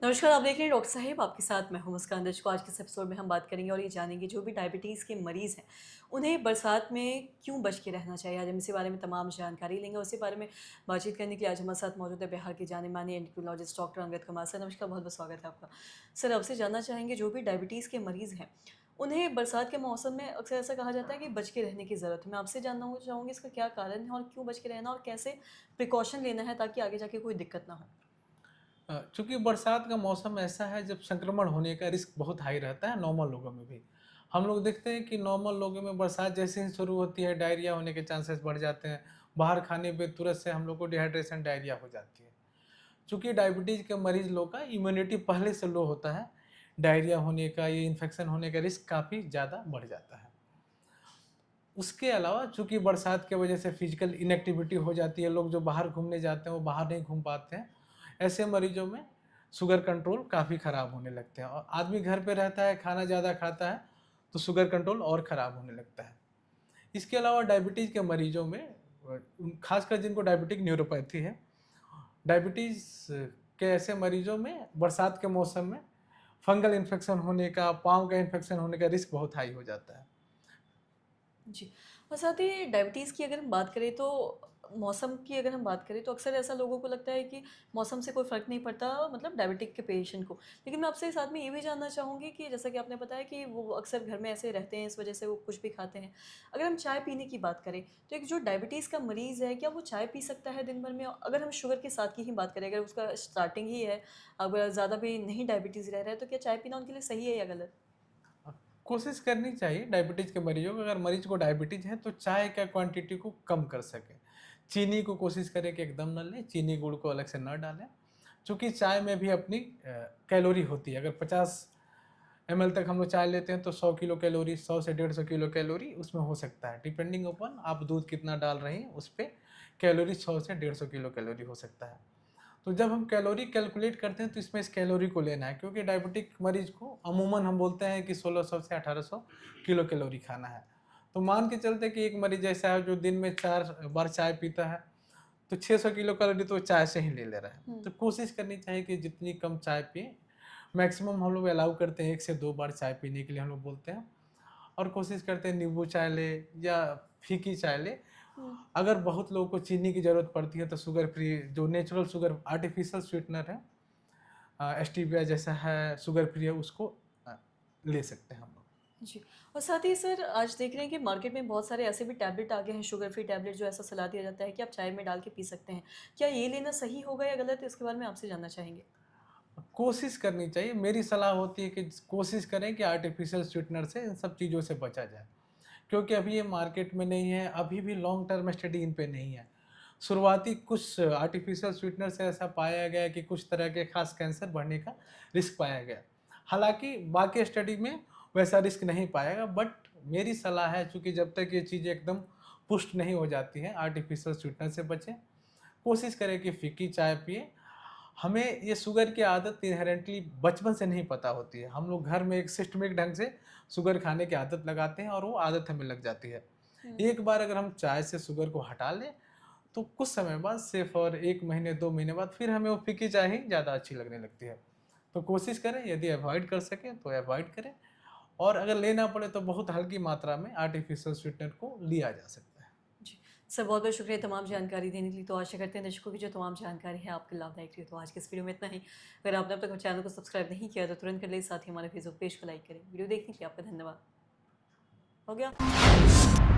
नमस्कार, आप देख रहे हैं डॉक्टर साहिब, आपके साथ मैं हूं मुस्कान। दर्शकों, आज के इस एपिसोड में हम बात करेंगे और ये जानेंगे जो भी डायबिटीज़ के मरीज़ हैं, उन्हें बरसात में क्यों बच के रहना चाहिए। आज हम इसी बारे में तमाम जानकारी लेंगे और इसी बारे में बातचीत करने के लिए आज हमारे साथ मौजूद है बिहार के जाने-माने endocrinologist doctor Angad Kumar sir. नमस्कार, बहुत-बहुत स्वागत है आपका। सर, आपसे जानना चाहेंगे जो भी डायबिटीज़ के मरीज़ हैं, उन्हें बरसात के मौसम में अक्सर ऐसा कहा जाता है कि बच के रहने की ज़रूरत है। मैं आपसे जानना चाहूँगी इसका क्या कारण है और क्यों बच के रहना और कैसे प्रिकॉशन लेना है ताकि आगे जाके कोई दिक्कत ना हो? चूँकि बरसात का मौसम ऐसा है जब संक्रमण होने का रिस्क बहुत हाई रहता है नॉर्मल लोगों में भी। हम लोग देखते हैं कि नॉर्मल लोगों में बरसात जैसे ही शुरू होती है डायरिया होने के चांसेस बढ़ जाते हैं। बाहर खाने पे तुरंत से हम लोग को डिहाइड्रेशन डायरिया हो जाती है। चूँकि डायबिटीज़ के मरीज़ लोग का इम्यूनिटी पहले से लो होता है, डायरिया होने का, ये इन्फेक्शन होने का रिस्क काफ़ी ज़्यादा बढ़ जाता है। उसके अलावा चूँकि बरसात की वजह से फिजिकल इनएक्टिविटी हो जाती है, लोग जो बाहर घूमने जाते हैं वो बाहर नहीं घूम पाते हैं। ऐसे मरीजों में शुगर कंट्रोल काफ़ी ख़राब होने लगते हैं और आदमी घर पे रहता है, खाना ज़्यादा खाता है, तो शुगर कंट्रोल और ख़राब होने लगता है। इसके अलावा डायबिटीज़ के मरीजों में ख़ासकर जिनको डायबिटिक न्यूरोपैथी है, डायबिटीज़ के ऐसे मरीजों में बरसात के मौसम में फंगल इन्फेक्शन होने का, पाँव का इन्फेक्शन होने का रिस्क बहुत हाई हो जाता है। जी। और साथ ही डायबिटीज़ की अगर हम बात करें तो मौसम की अगर हम बात करें तो अक्सर ऐसा लोगों को लगता है कि मौसम से कोई फ़र्क नहीं पड़ता मतलब डायबिटिक के पेशेंट को। लेकिन मैं आपसे साथ में ये भी जानना चाहूँगी कि जैसा कि आपने बताया कि वो अक्सर घर में ऐसे रहते हैं, इस वज़ह से वो कुछ भी खाते हैं। अगर हम चाय पीने की बात करें, तो एक जो डायबिटीज़ का मरीज़ है, क्या वो चाय पी सकता है दिन भर में? अगर हम शुगर के साथ की ही बात करें, अगर उसका स्टार्टिंग ही है, अगर ज़्यादा भी नहीं डायबिटीज़ रह रहा है, तो क्या चाय पीना उनके लिए सही है या गलत? अ, कोशिश करनी चाहिए डायबिटीज़ के मरीजों को, अगर मरीज को डायबिटीज़ है तो चाय का क्वांटिटी को कम कर सकें। चीनी को कोशिश करें कि एकदम ना लें, चीनी गुड़ को अलग से ना डालें। चूँकि चाय में भी अपनी कैलोरी होती है, अगर 50 एमएल तक हम लोग चाय लेते हैं तो 100 किलो कैलोरी, 100 से 150 किलो कैलोरी उसमें हो सकता है। डिपेंडिंग अपॉन आप दूध कितना डाल रहे हैं उस पे कैलोरी 100 से 150 किलो कैलोरी हो सकता है। तो जब हम कैलोरी कैलकुलेट करते हैं तो इसमें इस कैलोरी को लेना है, क्योंकि डायबिटिक मरीज को अमूमन हम बोलते हैं कि 1600 से 1800 किलो कैलोरी खाना है। तो मान के चलते कि एक मरीज ऐसा है जो दिन में 4 बार चाय पीता है, तो 600 किलो कैलोरी तो चाय से ही ले रहा है। हुँ। तो कोशिश करनी चाहिए कि जितनी कम चाय पिएँ, मैक्सिमम हम लोग अलाउ करते हैं 1 से 2 बार चाय पीने के लिए हम लोग बोलते हैं, और कोशिश करते हैं नींबू चाय लें या फीकी चाय लें। हुँ। अगर बहुत लोगों को चीनी की ज़रूरत पड़ती है तो शुगर फ्री जो नेचुरल शुगर आर्टिफिशियल स्वीटनर है, स्टीविया जैसा है, शुगर फ्री है, उसको अ, ले सकते हैं हम लोग। जी। और साथ ही सर आज देख रहे हैं कि मार्केट में बहुत सारे ऐसे भी टैबलेट आ गए हैं शुगर फ्री टैबलेट जो ऐसा सलाह दिया जाता है कि आप चाय में डाल के पी सकते हैं। क्या ये लेना सही होगा या गलत है? इसके बारे में आपसे जानना चाहेंगे। कोशिश करनी चाहिए, मेरी सलाह होती है कि कोशिश करें कि आर्टिफिशियल स्वीटनर से इन सब चीज़ों से बचा जाए। क्योंकि अभी ये मार्केट में नहीं है, अभी भी लॉन्ग टर्म स्टडी इन पे नहीं है। शुरुआती कुछ आर्टिफिशियल स्वीटनर से ऐसा पाया गया कि कुछ तरह के खास कैंसर बढ़ने का रिस्क पाया गया। हालाँकि बाकी स्टडी में वैसा रिस्क नहीं पाएगा, बट मेरी सलाह है, चूँकि जब तक ये चीज़ एकदम पुष्ट नहीं हो जाती है, आर्टिफिशियल स्वीटनर से बचें। कोशिश करें कि फीकी चाय पिएँ। हमें ये शुगर की आदत इन्हेरेंटली बचपन से नहीं पता होती है। हम लोग घर में एक सिस्टमिक ढंग से शुगर खाने की आदत लगाते हैं और वो आदत हमें लग जाती है। हुँ। एक बार अगर हम चाय से शुगर को हटा लें, तो कुछ समय बाद सिर्फ़ और 1 महीने 2 महीने बाद फिर हमें वो फीकी चाय ही ज़्यादा अच्छी लगने लगती है। तो कोशिश करें, यदि अवॉइड कर सकें तो अवॉइड करें, और अगर लेना पड़े तो बहुत हल्की मात्रा में आर्टिफिशियल स्वीटनर को लिया जा सकता है। जी। सर बहुत-बहुत शुक्रिया तमाम जानकारी देने के लिए। तो आशा करते हैं दर्शकों की जो तमाम जानकारी है आपके लाभदायक रही। तो आज के इस वीडियो में इतना ही। अगर आपने अब तक चैनल को सब्सक्राइब नहीं किया तो तुरंत कर लें, साथ ही हमारे फेसबुक पेज को लाइक करें। वीडियो देखने के लिए आपका धन्यवाद। हो गया?